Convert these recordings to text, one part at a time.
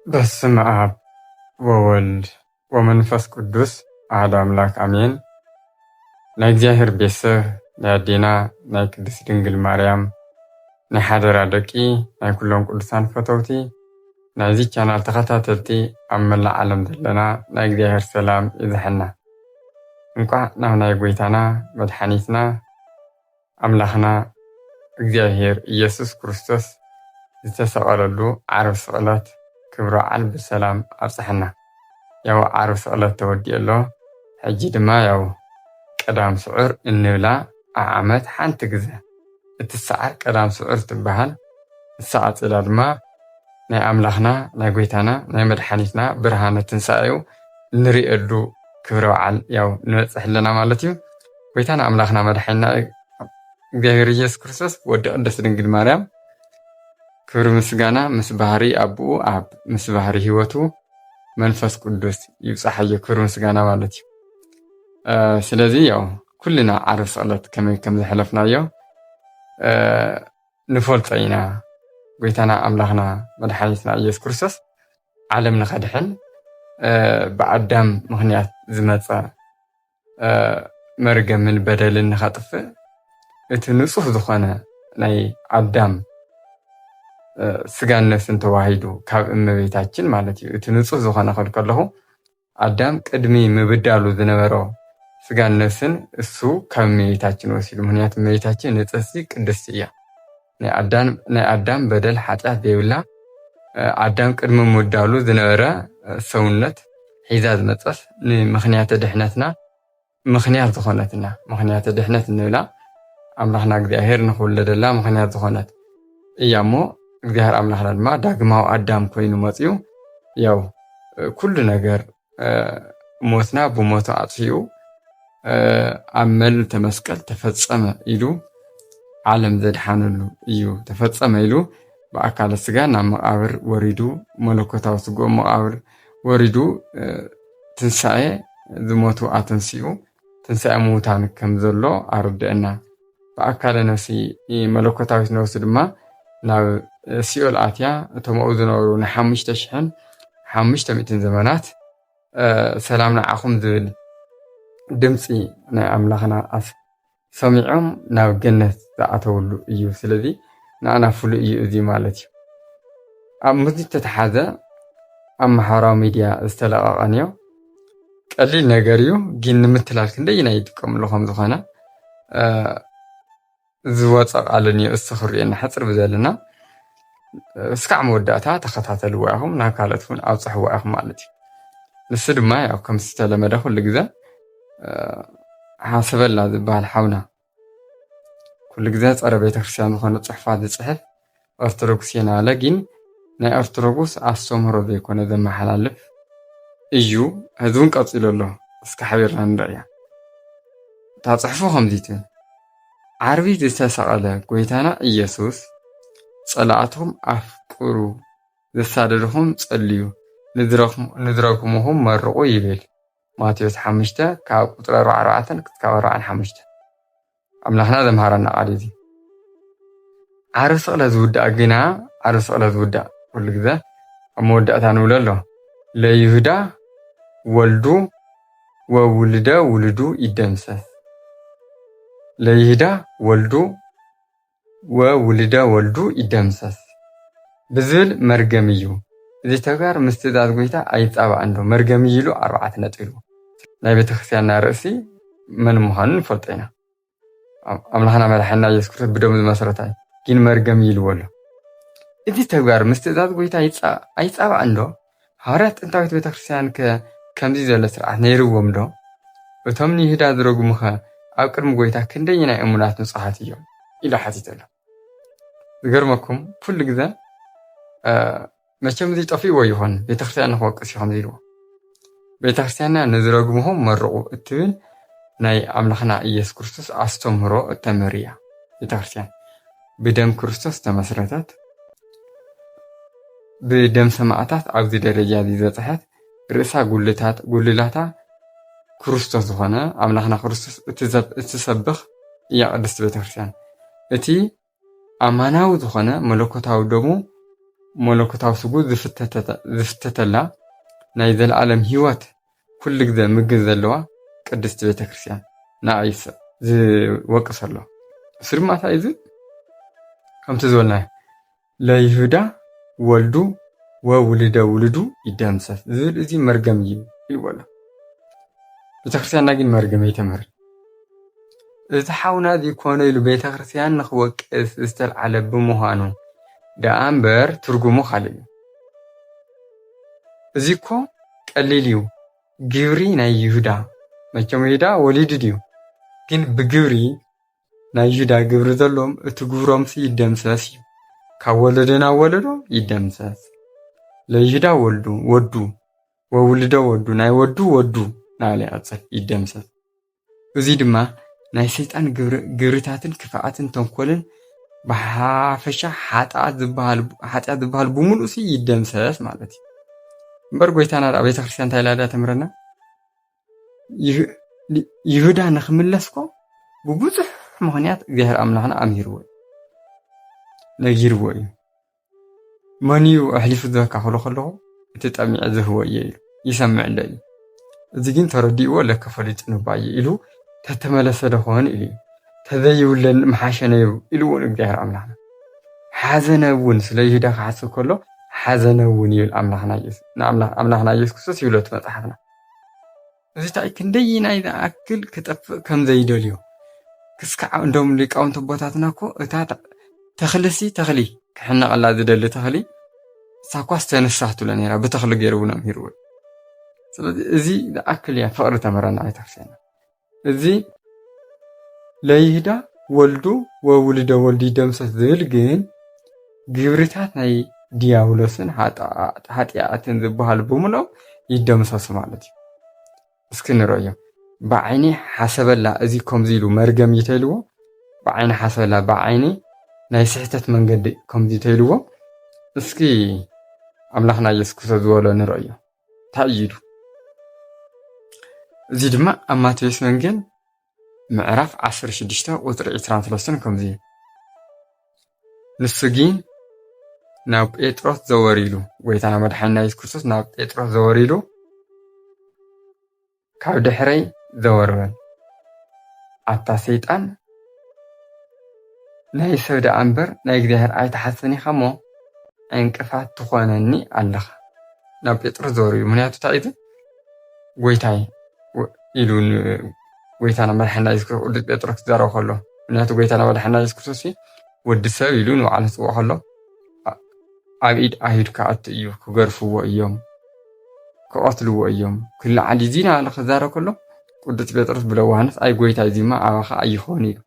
በስመ አብ ወወልድ ወመንፈስ ቅዱስ አሐዱ አምላክ አሜን። ናይ እግዚአብሔር ቤተሰብ ናይ አዴና ናይ ቅድስት ድንግል ማርያም ናይ ሓደራ ደቂ ናይ ኩሎም ቅዱሳን ፈተውቲ ናይዚ ቻናል ተኸታተልቲ ኣብ መላእ ዓለም ዘለና ናይ እግዚአብሔር ሰላም ይብዛሓና። እንኳዕ ናብ ናይ ጎይታና መድሓኒትና ኣምላኽና እግዚአብሔር ኢየሱስ ክርስቶስ ዝተሰቐለሉ ዓርብ ስቕለት ክብረ በዓል ብሰላም ኣብፅሐና። ያው ዓርብ ስቕለት ተወዲኡ ኣሎ። ሕጂ ድማ ያው ቀዳም ስዑር እንብላ ኣብ ዓመት ሓንቲ ግዜ እትሰዓር ቀዳም ስዑር ትበሃል። እሳ ቀፂላ ድማ ናይ ኣምላኽና ናይ ጎይታና ናይ መድሓኒትና ብርሃነ ትንሳኤኡ እንሪእየሉ ክብረ በዓል ያው ንበፅሕ ኣለና ማለት እዩ። ጎይታና ኣምላኽና መድሓኒትና እግዚአብሔር ኢየሱስ ክርስቶስ ወዲ ቅድስት ድንግል ማርያም ክብሪ ምስጋና ምስ ባህሪ ኣቡኡ ኣብ ምስ ባህሪ ሂወቱ መንፈስ ቅዱስ ይብፃሕዮ ክብሪ ምስጋና ማለት እዩ። ስለዚ ያው ኩልና ዓርብ ስቕለት ከመይ ከም ዘሕለፍናዮ ንፈልጦ ኢና። ጎይታና ኣምላኽና መድሓኒትና ኢየሱስ ክርስቶስ ዓለም ንኸድሕን ብኣዳም ምክንያት ዝመፀ መርገምን በደልን ንኸጥፍእ እቲ ንፁህ ዝኾነ ናይ ኣዳም ስጋን ነፍስን ተዋሂዱ ካብ እመቤታችን ማለት እዩ። እቲ ንፁህ ዝኾነ ክብል ከለኹ ኣዳም ቅድሚ ምብዳሉ ዝነበሮ ስጋን ነፍስን እሱ ካብ እመቤታችን ወሲዱ። ምክንያቱ እመቤታችን ንጽህቲ ቅድስቲ እያ። ናይ ኣዳም በደል ሓጢአት ዘይብላ ኣዳም ቅድሚ ምውዳሉ ዝነበረ ሰውነት ሒዛ ዝመፀት ንምክንያተ ድሕነትና ምክንያት ዝኾነትና ምክንያተ ድሕነት እንብላ ኣምላኽና እግዚአብሔር ንኽውለደላ ምክንያት ዝኾነት እያ እሞ እግዚአብሔር ኣምላኽና ድማ ዳግማዊ ኣዳም ኮይኑ መፅኡ ያው ኩሉ ነገር ሞትና ብሞቱ ኣጥፊኡ ኣብ መልዕልተ መስቀል ተፈፀመ ኢሉ ዓለም ዘድሓነሉ እዩ። ተፈፀመ ኢሉ ብኣካለ ስጋ ናብ መቃብር ወሪዱ መለኮታዊ ስግኡ መቃብር ወሪዱ ትንሳኤ ዝሞቱ ኣተንሲኡ ትንሳኤ ምውታን ከም ዘሎ ኣርድአና። ብኣካለ ነፍሲ መለኮታዊት ነፍሲ ድማ ናብ ሲኦል ኣትያ እቶም ኣብኡ ዝነበሩ ን5,500 ዘመናት ሰላም ንዓኹም ዝብል ድምፂ ናይ ኣምላኽና ሰሚዖም ናብ ገነት ዝኣተውሉ እዩ። ስለዚ ንኣና ፍሉይ እዩ እዚ ማለት እዩ። ኣብ ምዚ ተተሓዘ ኣብ ማሕበራዊ ሚድያ ዝተለቐቐንዮ ቀሊል ነገር እዩ፣ ግን ንምትላል ክንደይና ይጥቀምሉ ከም ዝኾነ ዝወፀ ቃል እዩ። እሱ ክሪአና ሕፅር ብዘለና እስካዕ መወዳእታ ተኸታተልዎ ኢኹም ናብ ካልኦት እውን ኣብፅሕዎ ኢኹም ማለት እዩ። ንሱ ድማ ያው ከም ዝተለመደ ኩሉ ግዜ ሓሰበላ ዝበሃል ሓውና ኩሉ ግዜ ፀረ ቤተክርስትያን ዝኾነ ፅሑፋት ዝፅሕፍ ኦርቶዶክስ የና በለ፣ ግን ናይ ኦርቶዶክስ ኣስተምህሮ ዘይኮነ ዘመሓላልፍ እዩ። ሕዚ እውን ቀፂሉ ኣሎ። እስካ ሓቢርና ንሪእያ እታ ፅሑፉ ከምዚ ትብል: ዓርቢ ዝተሰቐለ ጎይታና ኢየሱስ ጸላእትኩም ኣፍቅሩ ዘሳደድኩም ጸልዩ ንዝረክሙኩም መርቁ ይብል። ማቴዎስ 5 ካብ ቁጥሪ 44 ክሳብ 45 ኣምላኽና ዘምሃረና ቃል እዚ። ዓርብ ስቕለት ዝውዳእ ግና ዓርብ ስቕለት ዝውዳእ ኩሉ ግዜ ኣብ መወዳእታ ንብሎ ኣሎ ለይሁዳ ወልዱ ወውልደ ውልዱ ይደምሰስ። ለይሁዳ ወልዱ ወውልደ ወልዱ ይደምሰስ ብዝብል መርገም እዩ። እዚ ተግባር ምስ ትእዛዝ ጎይታ ኣይፃባእን ዶ መርገም እዩ ኢሉ 4 ነጥብ ኢሉ ናይ ቤተክርስትያንና ርእሲ መን ምዃኑ ንፈልጦ ኢና። ኣምላኽና መድሓኒና ኢየሱስ ክርስቶስ ብደሙ ዝመሰረታ ግን መርገም ይልዎ ኣሎ። እዚ ተግባር ምስ ትእዛዝ ጎይታ ኣይፃባእን ዶ? ሃዋርያት ጥንታዊት ቤተክርስትያን ከምዚ ዘሎ ስርዓት ነይርዎም ዶ? እቶም ንይሁዳ ዝረጉሙኸ ኣብ ቅድሚ ጎይታ ክንደይ ናይ እሙናት ንጹሓት እዮም ኢሉ ሓቲት ኣሎ። ዝገርመኩም ኩሉ ግዜ መቸም እዚ ጠፊእዎ ይኾን ቤተክርስትያን ንክወቅስ እዩ ከምዚ ኢልዎ። ቤተክርስትያንና ንዝረግሙኹም መርቁ እትብል ናይ ኣምላኽና ኢየሱስ ክርስቶስ ኣስተምህሮ እተምህር እያ። ቤተክርስትያን ብደም ክርስቶስ ተመስረተት፣ ብደም ሰማዕታት ኣብዚ ደረጃ ዝበፅሐት ርእሳ ጉልላታ ክርስቶስ ዝኾነ ኣምላኽና ክርስቶስ እትሰብኽ እያ ቅድስቲ ቤተክርስትያን። እቲ ኣማናዊ ዝኾነ መለኮታዊ ደሙ መለኮታዊ ስጉ ዝፍተተላ ናይ ዘለዓለም ህይወት ኩሉ ግዜ ምግብ ዘለዋ ቅድስቲ ቤተክርስትያን ንዓይሰ ዝወቅስ ኣሎ እሱ ድማ እንታይ እዩ ከምቲ ዝበልና ለይሁዳ ወልዱ ወውልደ ውልዱ ይደምሰስ ዝብል እዚ መርገም እዩ ይብሎ ቤተክርስትያንና ግን መርገም ኣይተምህርን እቲ ሓውና ኮነ ኢሉ ቤተክርስትያን ንኽወቅስ ዝተልዓለ ብምዃኑ ደኣ እምበር ትርጉሙ ካልእ እዩ እዚ እኮ ቀሊል እዩ ግብሪ ናይ ይሁዳ መቸም ይሁዳ ወሊዱ ድዩ ግን ብግብሪ ናይ ይሁዳ ግብሪ ዘሎም እቲ ግብሮምሲ ይደምሰስ እዩ ካብ ወለዶ ናብ ወለዶ ይደምሰስ ለይሁዳ ወዱ ወውልደ ወዱ ናይ ወዱ ናበለ ይቐፅል ይደምሰስ እዚ ድማ ናይ ሰይጣን ግብርታትን ክፍኣትን ተንኮልን ብሓፈሻ ሓጢኣት ዝበሃል ብምሉእሲ ይደምሰስ ማለት እዩ እምበር ጎይታና ቤተክርስትያን እንታይ ኢላ ተምህረና ይሁዳ ንኽምለስኮ ብብዙሕ ምኽንያት እግዚኣብሔር ኣምላኽና ኣምሂርዎ ነጊርዎ እዩ መን እዩ ኣሕሊፉ ዝህበካ ክብሎ ከለኹ እቲ ጠሚዕ ዝህቦ እየ ኢሉ ይሰምዕ እዩ እዚ ግን ተረዲእዎ ለከ ፈሊጡ ንባየ ኢሉ ተተመለሰ ደኾን ኢሉ ተዘይብለን መሓሸ ነይሩ ኢሉ እውን እግዚኣብሔር ኣምላኽና ሓዘነ እውን ስለ ይሁዳ ክሓስብ ከሎ ሓዘነ እውን ይብል ኣምላኽና ኢየሱስ ክርስቶስ ይብሎ እቲ መፅሓፍና እዚ እንታይ ክንደይ ናይ ዝኣክል ክጠፍእ ከም ዘይደልዮ ክስካዕ እንደውም ሊቃውንቲ ቦታትና እኮ እታ ተኽሊ ክሕነቐላ ዝደሊ ተኽሊ ሳኳስ ተነሳህ ትብሎ ነይራ ብተኽሊ ገይሩ እውን ኣምሂርዎ ስለዚ እዚ ዝኣክል እያ ፍቕሪ ተምህረና ቤተክርስትያንና እዚ ለይሁዳ ወልዱ ወውልደ ወልዱ ይደምሰስ ዝብል ግን ግብርታት ናይ ዲያብሎስን ሓጢኣትን ዝበሃል ብምሎም ይደምሰሱ ማለት እዩ እስኪ ንርእዮ ብዓይኒ ሓሰበላ እዚ ከምዚ ኢሉ መርገም ይተይልዎ ብዓይኒ ሓሰበላ ብዓይኒ ናይ ስሕተት መንገዲ ከምዚ ተይልዎ እስኪ ኣምላኽና ኢየሱስ ክርስቶስ ዝበሎ ንርእዮ እንታይ እዩ እዚ ድማ ኣብ ማቴዎስ ወንጌል ምዕራፍ 16 ቁፅሪ 23 ከምዚ ንሱ ግን ናብ ጴጥሮስ ዘወሪሉ ጎይታና መድሓኒና ኢየሱስ ክርስቶስ ናብ ጴጥሮስ ዘወሪሉ ካብ ድሕረይ ዘወርበን ኣታ ሰይጣን ናይ ሰብ ደኣ እምበር ናይ እግዚኣብሔር ኣይተሓስብን ኢኻ እሞ ዕንቅፋት ትኾነኒ ኣለኻ ናብ ጴጥሮስ ዘወሪሉ ምክንያቱ እንታይ እዩ ጎይታይ ኢሉ ጎይታና መድሓኒና ኢየሱስ ክርስቶስ ቅዱስ ጴጥሮስ ክዛረብ ከሎ ምክንያቱ ጎይታና መድሓኒና ኢየሱስ ክርስቶስ ወዲ ሰብ ኢሉ ንባዕሉ ዝፅውዖ ከሎ ኣብ ኢድ ኣይሁድካ ኣቱ እዩ ክገርፍዎ እዮም ክቐትልዎ እዮም ክላዓል እዚ ናበለ ክዛረብ ከሎ ቅዱስ ጴጥሮስ ብለዋህንስ ኣይ ጎይታ እዚማ ኣባኻ ኣይኾን ኢሉ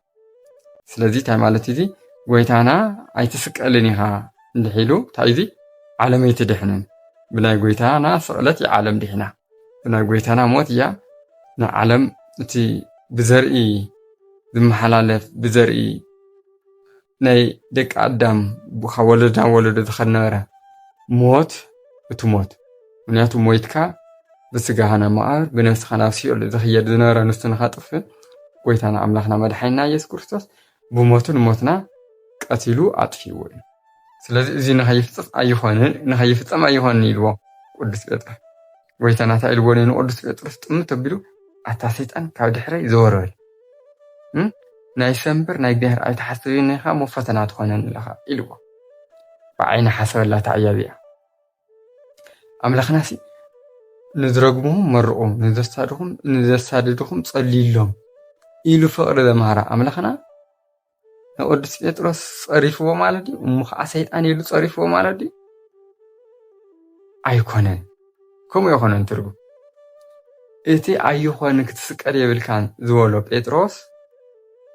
ስለዚ እንታይ ማለት እዚ ጎይታና ኣይትስቀልን ኢኻ እንድሒሉ እንታይ እዚ ዓለም ኣይትድሕንን ብናይ ጎይታና ስቕለት ዓለም ድሕና ብናይ ጎይታና ሞት እያ ንዓለም እቲ ብዘርኢ ዝመሓላለፍ ብዘርኢ ናይ ደቂ ኣዳም ካብ ወለዶ ናብ ወለዶ ዝኸድ ነበረ ሞት እቲ ሞት ምክንያቱ ሞይትካ ብስጋኻ ናብ መቃብር ብነፍስኻ ናብ ሲኦል ዝኽየድ ዝነበረ ንሱ ንኸጥፍእ ጎይታና ኣምላኽና መድሓኒና ኢየሱስ ክርስቶስ ብሞቱ ንሞትና ቀቲሉ ኣጥፊዎ እዩ ስለዚ እዚ ንኸይፍፀም ኣይኾንን ኢልዎ ቅዱስ ጴጥሮስ ጎይታና እንታይ ኢልዎ ንቅዱስ ጴጥሮስ ጥምት ኣቢሉ ኣታ ሰይጣን ካብ ድሕረይ ዘወርበል ናይ ሰንበር ናይ እግዚኣብሔር ኣይተሓስብን ኢኻ ሞ ፈተና ትኾነን ኣለኻ ኢልዎ ብዓይኒ ሓሰበላ እያ እዚኣ ኣምላኽናሲ ንዝረግሙኹም መርቑም ንዘሳድድኹም ጸልዩሎም ኢሉ ፍቕሪ ዘምሃራ ኣምላኽና ንቅዱስ ጴጥሮስ ፀሪፍዎ ማለት እዩ እሞ ከዓ ሰይጣን ኢሉ ፀሪፍዎ ማለት እዩ ኣይኮነን ከምኡ ይኾነን ትርጉም እቲ ኣይኾንን ክትስቀል የብልካን ዝበሎ ጴጥሮስ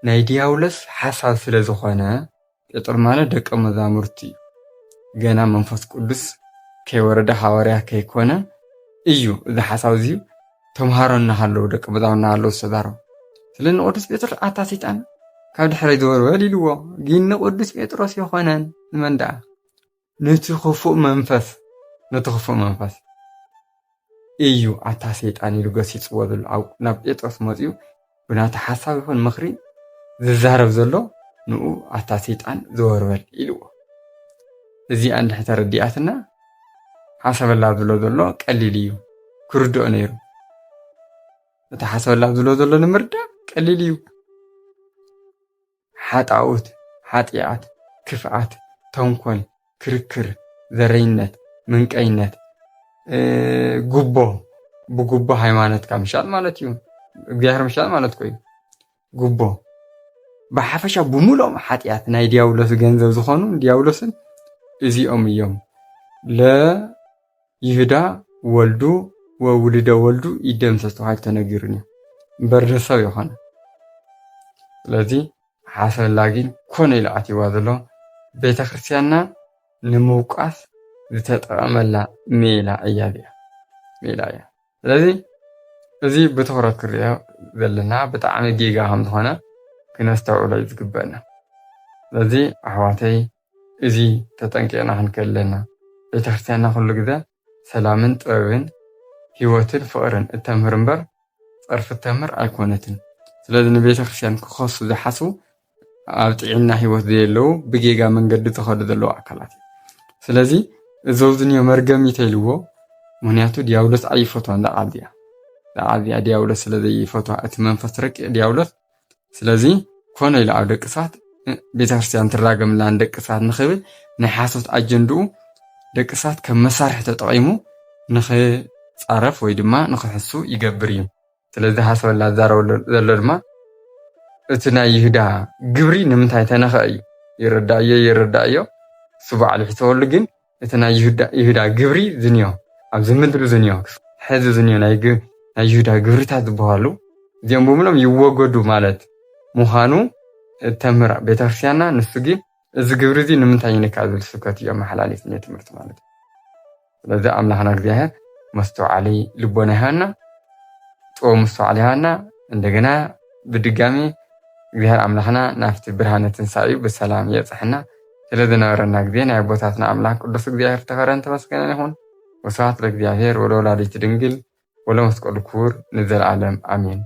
ናይ ዲያብሎስ ሓሳብ ስለ ዝኾነ ጴጥሮስ ማለት ደቀ መዛሙርቲ እዩ ገና መንፈስ ቅዱስ ከይወረደ ሃዋርያ ከይኮነ እዩ እዚ ሓሳብ እዚ ተምሃሮ እናሃለዉ ደቀ መዛሙርትና እናሃለዉ ዝተዛረቡ ስለ ንቅዱስ ጴጥሮስ ኣታ ሰይጣን ካብ ድሕረይ ዘወርበል ኢልዎ ግን ንቅዱስ ጴጥሮስ ይኾነን ንመን ደኣ ነቲ ክፉእ መንፈስ እዩ ኣታ ሰይጣን ኢሉ ገሲፅዎ ዘሎ ናብ ጴጥሮስ መፅኡ ብናቲ ሓሳብ ይኹን ምኽሪ ዝዛረብ ዘሎ ንኡ ኣታ ሰይጣን ዘወርበል ኢልዎ እዚኣ እንድሕር ተረዲኣትና ሓሰበላ ዝብሎ ዘሎ ቀሊል እዩ ክርድኦ ነይሩ እቲ ሓሰበላ ዝብሎ ዘሎ ንምርዳእ ቀሊል እዩ ሓጣውት ሓጢኣት ክፍኣት ተንኮል ክርክር ዘረይነት ምንቀይነት ጉቦ ብጉቦ ሃይማኖትካ ምሻጥ ማለት እዩ እግዚአብሔር ምሻጥ ማለት ኮይኑ ጉቦ ብሓፈሻ ብሙሉኦም ሓጢኣት ናይ ዲያብሎስ ገንዘብ ዝኾኑ ዲያብሎስን እዚኦም እዮም ለይሁዳ ወልዱ ወውልደ ወልዱ ይደምሰስ ተባሂሉ ተነጊሩን እዩ እምበር ንሰብ ይኾነ ስለዚ ሓሰበላ ግን ኮነ ኢሉ ኣትይዋ ዘሎ ቤተ ክርስቲያንና ንምውቃስ ዝተጠቐመላ ሜላ እያ እዚኣ ሜላ እያ ስለዚ እዚ ብትኹረት ክሪኦ ዘለና ብጣዕሚ ጌጋ ከም ዝኾነ ክነስተውዕሎ እዩ ዝግበአና ስለዚ ኣሕዋተይ እዚ ተጠንቂቕና ክንከድ ኣለና ቤተ ክርስቲያንና ኩሉ ግዜ ሰላምን ጥበብን ሂወትን ፍቕርን እተምህር እምበር ፀርፊ እተምህር ኣይኮነትን ስለዚ ንቤተ ክርስቲያን ክኸሱ ዝሓስቡ ኣብ ጥዕና ሂወት ዘየለው ብጌጋ መንገዲ ዝኸዱ ዘለዉ ኣካላት እዩ ስለዚ እዘውዝንዮ መርገሚ ተይልዎ ምክንያቱ ዲያብሎስ ኣይፈትዋን ዛዓልዚኣ ዲያብሎስ ስለዘይፈትዋ እቲ መንፈስ ረቂቕ ዲያብሎስ ስለዚ ኮነ ኢሉ ኣብ ደቂ ሰባት ቤተ ክርስቲያን ትራገምላ ንደቂ ሰባት ንኽብል ናይ ሓሶት ኣጀንድኡ ደቂ ሰባት ከም መሳርሒ ተጠቒሙ ንኽፃረፍ ወይ ድማ ንኽሕሱ ይገብር እዩ ስለዚ ሓሰበላ ዝዛረበ ዘሎ ድማ እቲ ናይ ይሁዳ ግብሪ ንምንታይ ተነኽአ እዩ ይረዳእዮ እሱ በዓሉ ሒሰበሉ ግን እቲ ናይ ይሁዳ ግብሪ ዝንዮ ኣብዚ ምድሪ ዝንዮ ሕዚ ዝንዮ ናይ ይሁዳ ግብሪታት ዝበሃሉ እዚኦም ብምሎም ይወገዱ ማለት ምዃኑ ተምህር ቤተክርስትያንና ንሱ ግን እዚ ግብሪ እዚ ንምንታይ ይንካእ ዝብል ስብከት እዮም መሓላሊፍ ትምህርቲ ማለት ስለዚ ኣምላኽና እግዚኣብሔር መስተውዓሊ ልቦና ይሃና ጥበብ መስተውዓሊ ይሃና እንደገና ብድጋሚ እግዚአብሔር ኣምላኽና ናፍቲ ብርሃነ ትንሳኤ ብሰላም የብፅሕና ስለዝነበረና ግዜ ናይ ኣቦታትና ኣምላኽ ቅዱስ እግዚአብሔር ተኸበረን ተመስገነ ይኹን ወስብሐት ለእግዚአብሔር ወለወላዲቱ ድንግል ወለመስቀሉ ክቡር ንዘለዓለም ኣሜን